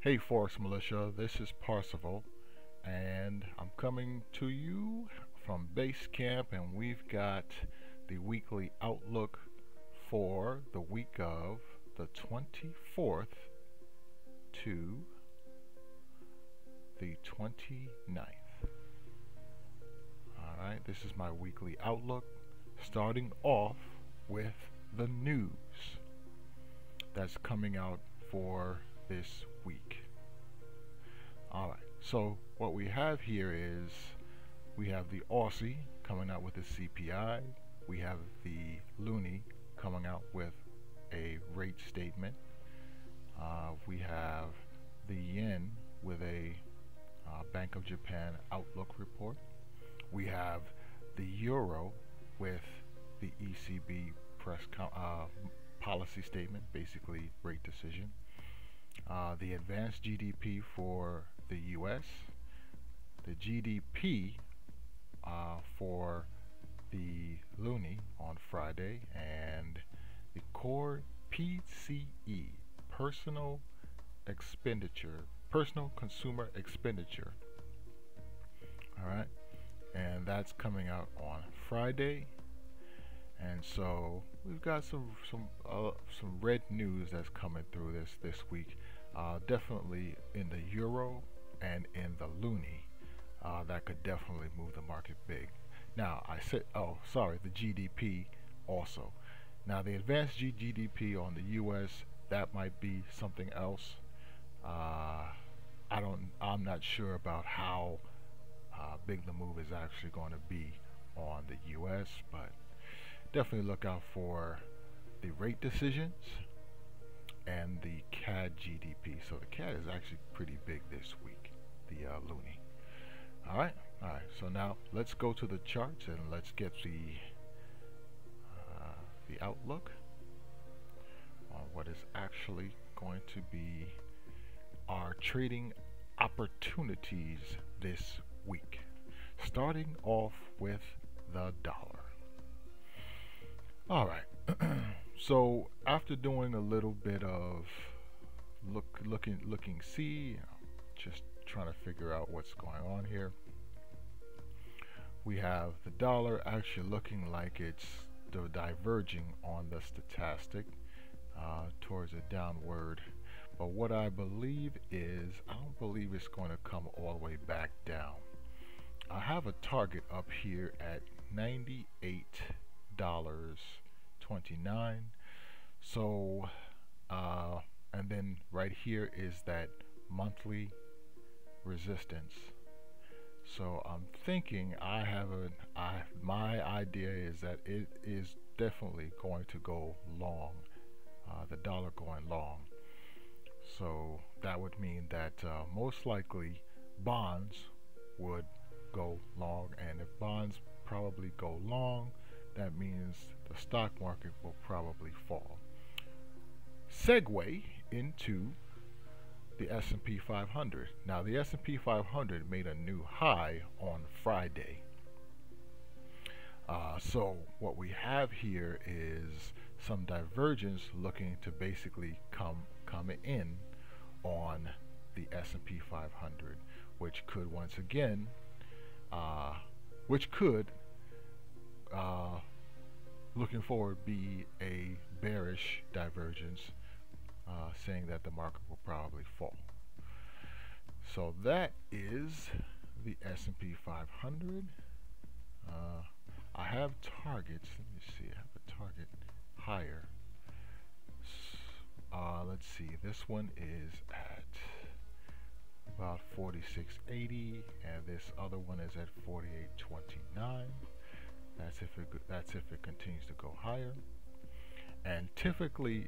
Hey ForexMilitia, this is Parsival, and I'm coming to you from base camp, and we've got the weekly outlook for the week of the 24th to the 29th. Alright, this is my weekly outlook, starting off with the news that's coming out for this week. Alright, so what we have here is we have the Aussie coming out with a CPI, we have the Loonie coming out with a rate statement, we have the Yen with a Bank of Japan outlook report, we have the Euro with the ECB policy statement, basically rate decision, the advanced GDP for the US, the GDP for the Loonie on Friday, and the core PCE, personal consumer expenditure. Alright, and that's coming out on Friday. And so we've got some red news that's coming through this week. Definitely in the Euro and in the Loonie, that could definitely move the market big. Now I said, the GDP also. Now the advanced GDP on the US, that might be something else. I'm not sure about how big the move is actually going to be on the US, but definitely look out for the rate decisions and the CAD GDP. So the CAD is actually pretty big this week, the Loonie. Alright, so now let's go to the charts and let's get the outlook on what is actually going to be our trading opportunities this week. Starting off with the dollar. Alright, so after doing a little bit of looking see, just trying to figure out what's going on here, we have the dollar actually looking like it's diverging on the stochastic towards a downward. But what I believe is, I don't believe it's going to come all the way back down. I have a target up here at $98.29. So and then right here is that monthly resistance. So I'm thinking my idea is that it is definitely going to go long, the dollar going long. So that would mean that most likely bonds would go long, and if bonds probably go long, that means the stock market will probably fall. Segue into the S&P 500. Now the S&P 500 made a new high on Friday. So what we have here is some divergence looking to basically come in on the S&P 500, which could once again looking forward be a bearish divergence, saying that the market will probably fall. So that is the S&P 500. I have targets. Let me see. I have a target higher. Let's see. This one is at about 46.80, and this other one is at 48.29. That's if it continues to go higher. And typically,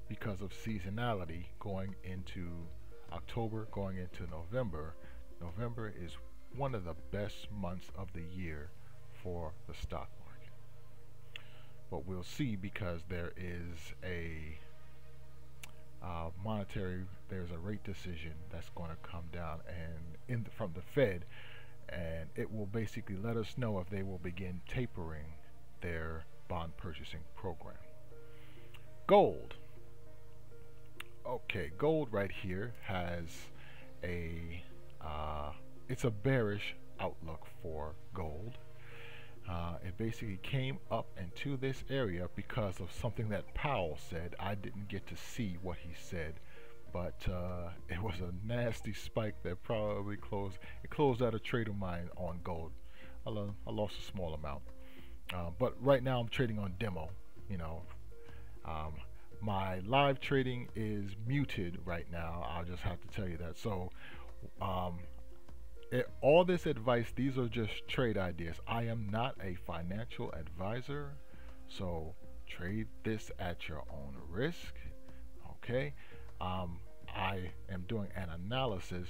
because of seasonality, going into October, going into November, November is one of the best months of the year for the stock market. But we'll see, because there is a there's a rate decision that's going to come down and from the Fed, and it will basically let us know if they will begin tapering their bond purchasing program. Gold. Okay, gold right here has a it's a bearish outlook for gold. It basically came up into this area because of something that Powell said. I didn't get to see what he said, but it was a nasty spike that probably closed. It closed out a trade of mine on gold. I lost a small amount, but right now I'm trading on demo. You know, um, my live trading is muted right now. I'll just have to tell you that. So um, all this advice, these are just trade ideas. I am not a financial advisor, so trade this at your own risk. Okay, I am doing an analysis,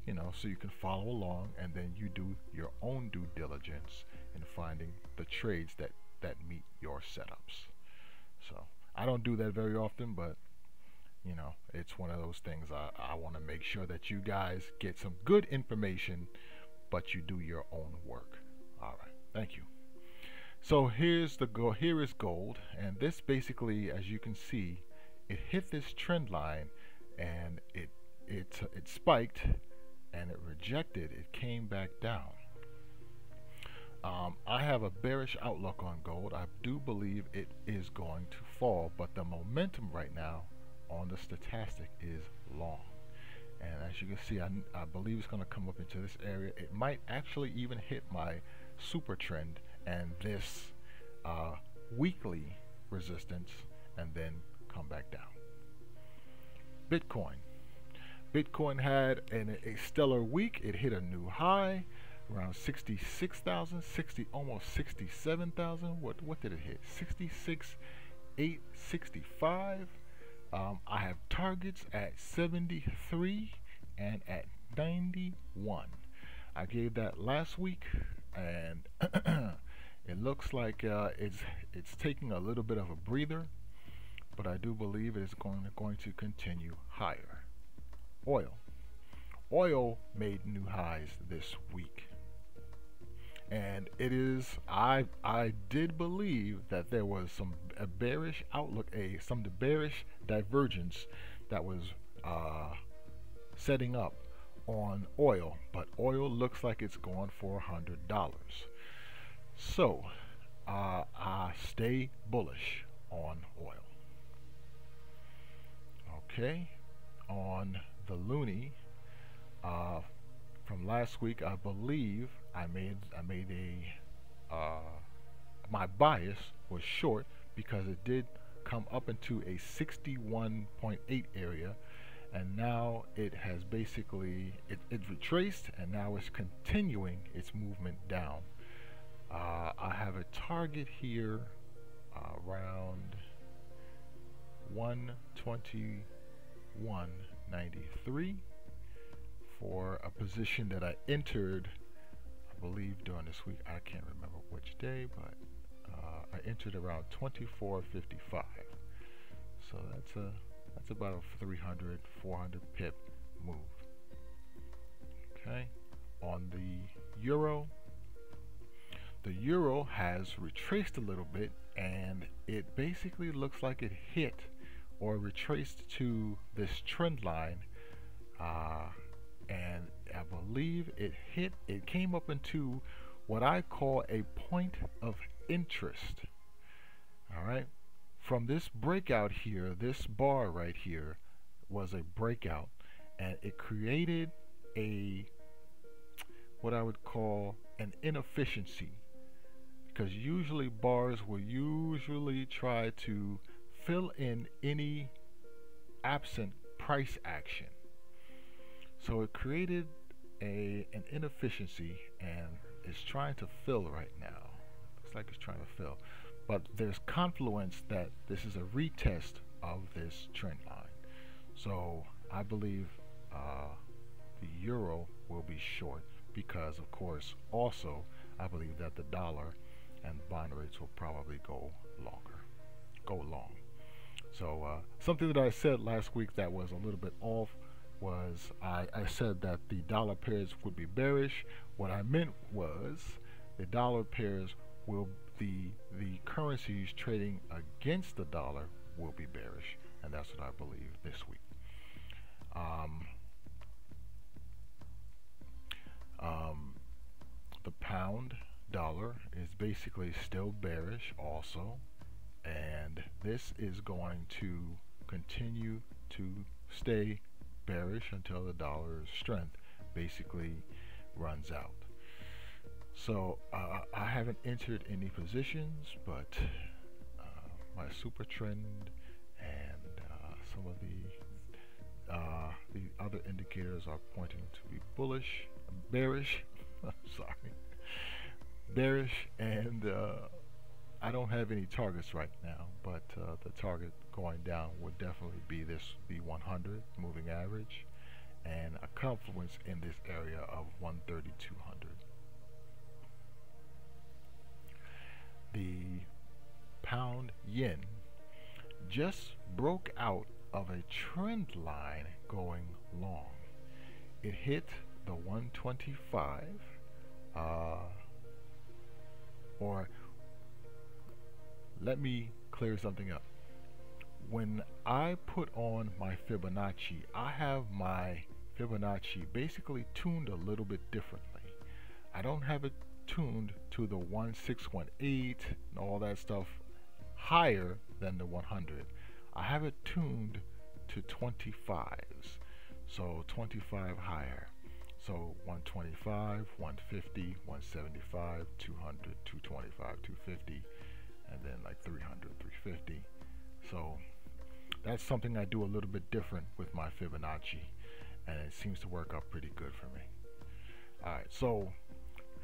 you know, so you can follow along, and then you do your own due diligence in finding the trades that meet your setups. So I don't do that very often, but you know, it's one of those things. I want to make sure that you guys get some good information, but you do your own work. All right, thank you. So here is gold, and this basically, as you can see, it hit this trend line, and it spiked, and it rejected. It came back down. I have a bearish outlook on gold. I do believe it is going to fall, but the momentum right now on the stochastic is long, and as you can see, I believe it's going to come up into this area. It might actually even hit my super trend and this weekly resistance, and then come back down. Bitcoin had a stellar week. It hit a new high around 66,000, almost 67,000. What did it hit? 66,865. I have targets at 73 and at 91. I gave that last week, and it looks like it's taking a little bit of a breather, but I do believe it is going to continue higher. Oil made new highs this week, and it is I did believe that there was a bearish outlook, some bearish divergence that was setting up on oil, but oil looks like it's going for $100. So I stay bullish on oil. Okay, on the loonie, from last week, I believe I made my bias was short because it did come up into a 61.8 area, and now it has basically it retraced, and now it's continuing its movement down. I have a target here around 121.93 for a position that I entered, I believe, during this week. I can't remember which day, but I entered around 24.55. So that's about a 300, 400 pip move. Okay, on the euro has retraced a little bit, and it basically looks like it hit or retraced to this trend line, and I believe it came up into what I call a point of interest. All right, from this breakout here, this bar right here was a breakout, and it created what I would call an inefficiency, because usually bars will usually try to fill in any absent price action. So it created an inefficiency, and it's trying to fill right now. Looks like it's trying to fill, but there's confluence that this is a retest of this trend line. So I believe the euro will be short, because of course also I believe that the dollar and bond rates will probably go long. So something that I said last week that was a little bit off was I said that the dollar pairs would be bearish. What I meant was the dollar pairs will the currencies trading against the dollar will be bearish, and that's what I believe this week. basically still bearish also, and this is going to continue to stay bearish until the dollar's strength basically runs out. So I haven't entered any positions, but my super trend and some of the other indicators are pointing to be bearish. Sorry, bearish, and I don't have any targets right now, but the target going down would definitely be the 100 moving average, and a confluence in this area of 130, 200. The pound yen just broke out of a trend line going long. It hit the 125, or let me clear something up. When I put on my Fibonacci, I have my Fibonacci basically tuned a little bit differently. I don't have it tuned to the 1618 and all that stuff higher than the 100. I have it tuned to 25s, so 25 higher. So 125, 150, 175, 200, 225, 250, and then like 300, 350. So that's something I do a little bit different with my Fibonacci, and it seems to work out pretty good for me. Alright, so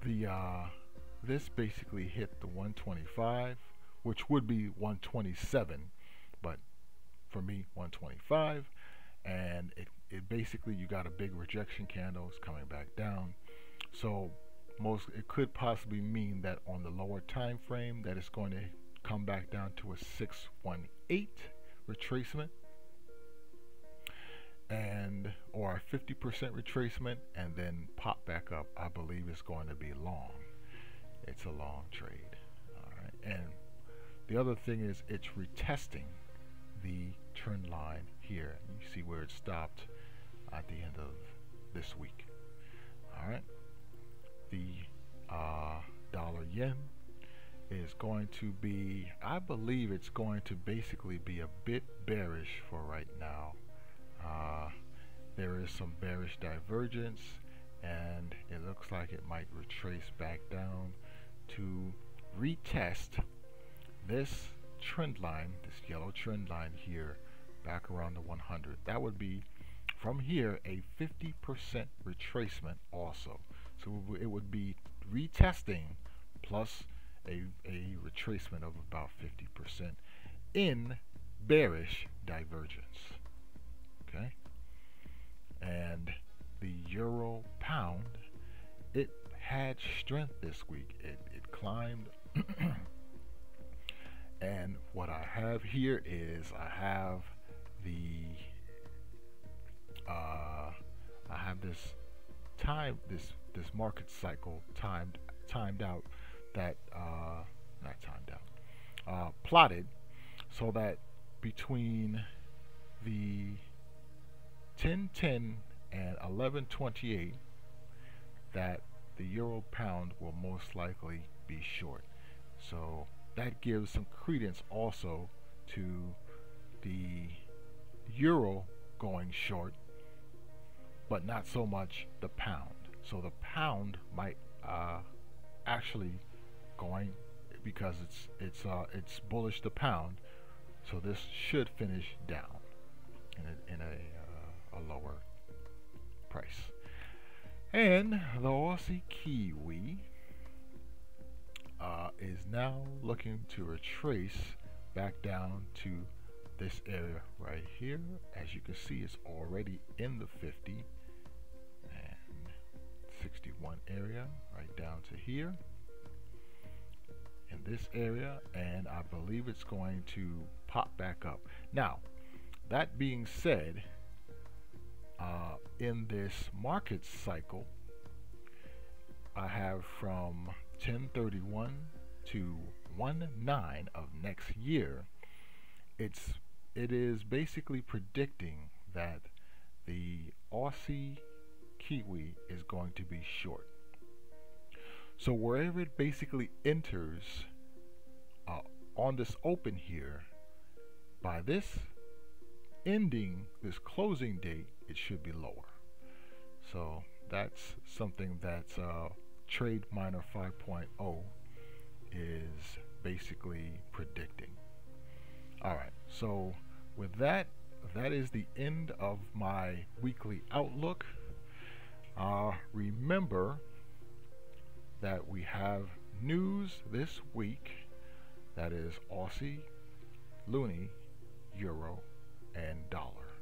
the this basically hit the 125, which would be 127, but for me 125, and it basically, you got a big rejection candle, it's coming back down. So it could possibly mean that on the lower time frame that it's going to come back down to a 618 retracement, and or a 50% retracement, and then pop back up. I believe it's going to be long. It's a long trade. All right, and the other thing is it's retesting the trend line here. You see where it stopped at the end of this week. All right, the dollar yen is going to be, I believe it's going to basically be a bit bearish for right now. There is some bearish divergence, and it looks like it might retrace back down to retest this trend line, this yellow trend line here, back around the 100. That would be from here a 50% retracement also. So it would be retesting plus a retracement of about 50% in bearish divergence. Okay, and the euro pound, it had strength this week. It climbed. And what I have here is I have this market cycle timed out, that not timed out, plotted, so that between the 10:10 and 11:28 that the euro pound will most likely be short. So that gives some credence also to the euro going short, but not so much the pound. So the pound might actually going, because it's bullish the pound, so this should finish down in a lower price. And the Aussie Kiwi is now looking to retrace back down to this area right here. As you can see, it's already in the 50 and 61 area, right down to here in this area, and I believe it's going to pop back up. Now, that being said, in this market cycle, I have from 10/31 to 1/9 of next year, it is basically predicting that the Aussie Kiwi is going to be short. So wherever it basically enters uh, on this open here, by this ending, this closing date, it should be lower. So that's something that Trade Miner 5.0 is basically predicting. Alright, so with that, that is the end of my weekly outlook. Remember that we have news this week that is Aussie, Loonie, Euro, and dollar.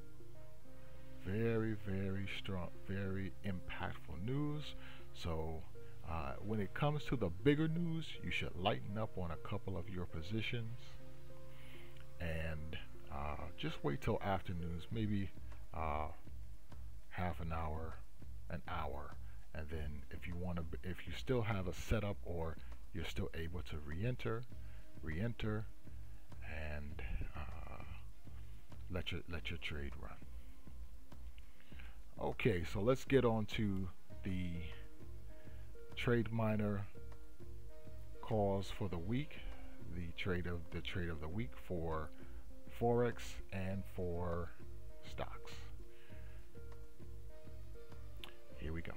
Very, very strong, very impactful news. So when it comes to the bigger news, you should lighten up on a couple of your positions and just wait till after news, maybe half an hour, and then if you want to, if you still have a setup or you're still able to re-enter, and let your trade run. Okay, so let's get on to the Trade Miner calls for the week, the trade of the week for Forex and for stocks. Here we go.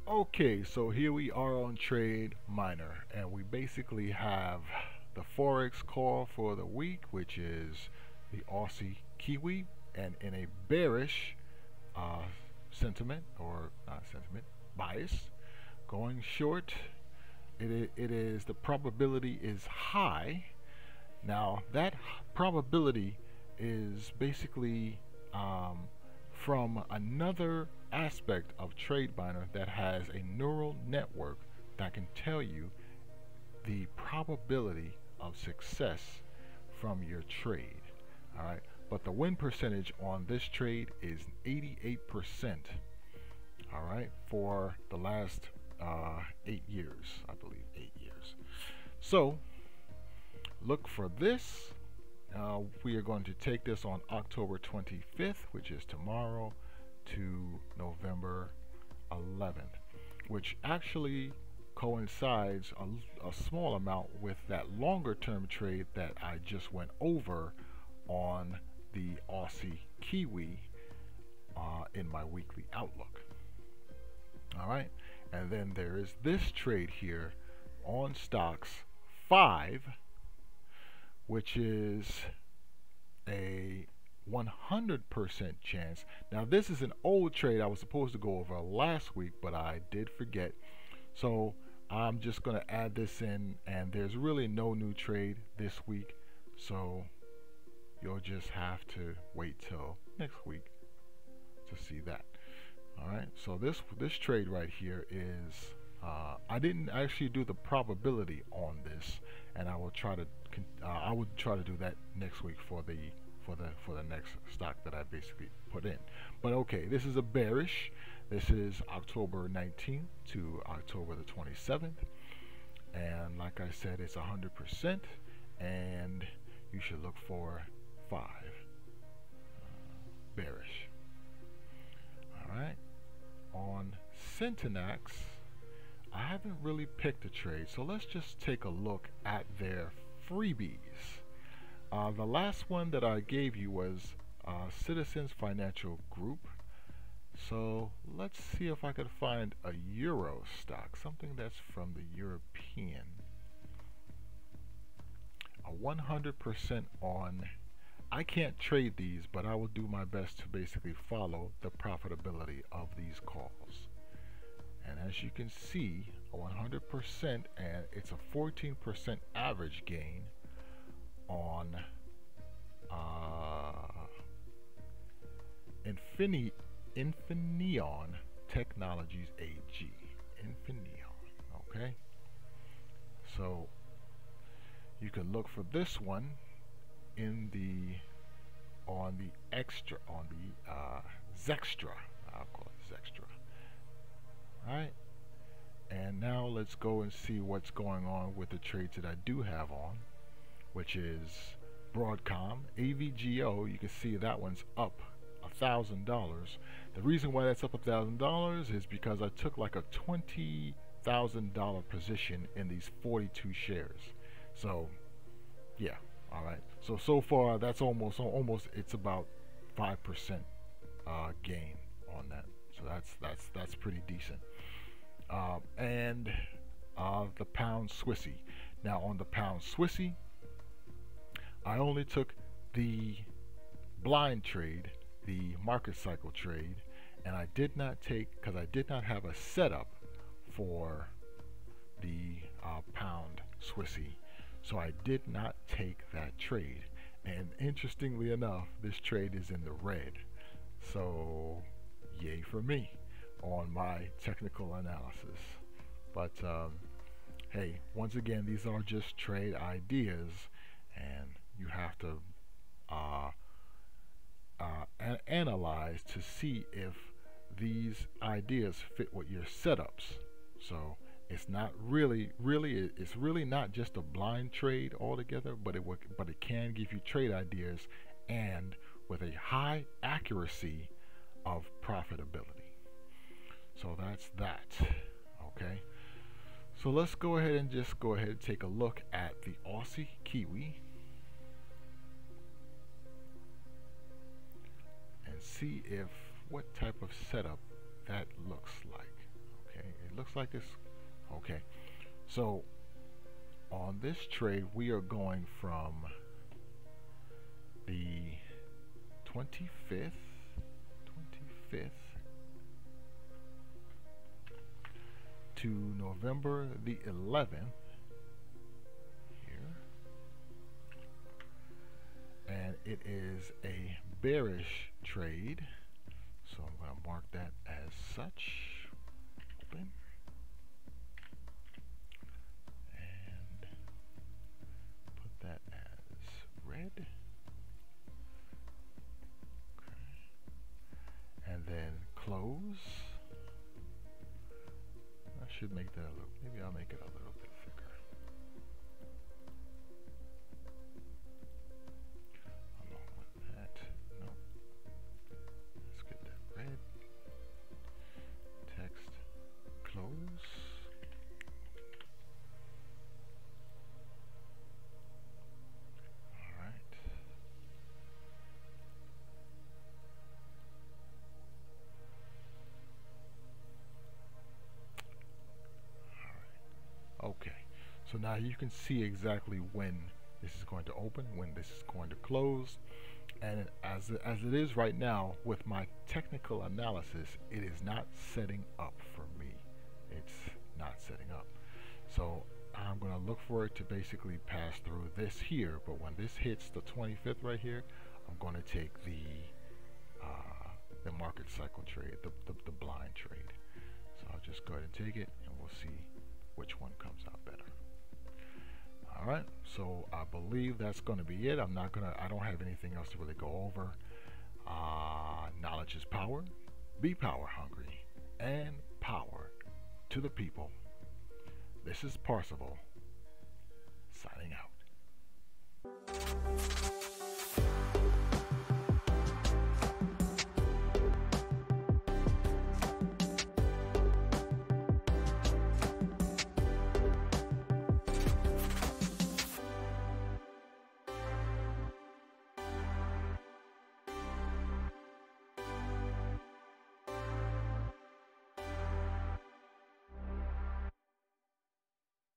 Okay, so here we are on Trade Miner, and we basically have the Forex call for the week, which is the Aussie Kiwi, and in a bearish sentiment, or not sentiment, bias, going short. It is, the probability is high. Now that probability is basically from another aspect of Trade Miner that has a neural network that can tell you the probability of success from your trade. Alright, but the win percentage on this trade is 88%. Alright, for the last 8 years, I believe 8 years. So look for this. We are going to take this on October 25th, which is tomorrow, to November 11th, which actually coincides a small amount with that longer term trade that I just went over on the Aussie Kiwi in my weekly outlook. Alright, and then there is this trade here on stocks 5, which is a 100% chance. Now this is an old trade I was supposed to go over last week, but I did forget. So I'm just going to add this in, and there's really no new trade this week. So you'll just have to wait till next week to see that. Alright, so this trade right here is I didn't actually do the probability on this, and I will try to do that next week for the next stock that I basically put in. But okay, this is a bearish. This is October 19th to October the 27th, and like I said, it's 100%, and you should look for 5 bearish. Alright, on Centenax, I haven't really picked a trade, so let's just take a look at their freebies. The last one that I gave you was Citizens Financial Group. So let's see if I could find a Euro stock, something that's from the European. A 100% on. I can't trade these, but I will do my best to basically follow the profitability of these calls. And as you can see, a 100%, and it's a 14% average gain on Infineon Technologies AG. Infineon, okay? So you can look for this one in the Zextra. I'll call it Zextra. Alright, and now let's go and see what's going on with the trades that I do have on, which is Broadcom, AVGO. You can see that one's up $1,000. The reason why that's up $1,000 is because I took like a $20,000 position in these 42 shares. So yeah, all right. So far that's almost it's about 5% gain on that. So that's pretty decent. And the pound Swissy. Now on the pound Swissy, I only took the blind trade, the market cycle trade, and I did not take, because I did not have a setup for the pound Swissy, so I did not take that trade. And interestingly enough, this trade is in the red, so yay for me on my technical analysis. But hey, once again, these are just trade ideas, and you have to analyze to see if these ideas fit with your setups. So it's not really it's really not just a blind trade altogether, but it can give you trade ideas, and with a high accuracy of profitability. So that's that. Okay, so let's go ahead and take a look at the Aussie Kiwi and see if what type of setup that looks like. Okay, it looks like this. Okay, so on this trade we are going from the 25th to November the 11th here, and it is a bearish trade, so I'm going to mark that as such. Open. And put that as red. Okay. And then close. I should make that a little, maybe I'll make it a little bit thicker. Along with that, no. Let's get that red. Text, close. Alright. Okay, so now you can see exactly when this is going to open, when this is going to close, and as it is right now with my technical analysis, it is not setting up for me. It's not setting up. So I'm going to look for it to basically pass through this here, but when this hits the 25th right here, I'm going to take the market cycle trade, the blind trade. So I'll just go ahead and take it, and we'll see which one comes out better. Alright, so I believe that's going to be it. I don't have anything else to really go over. Knowledge is power. Be power hungry, and power to the people. This is Parsival, signing out.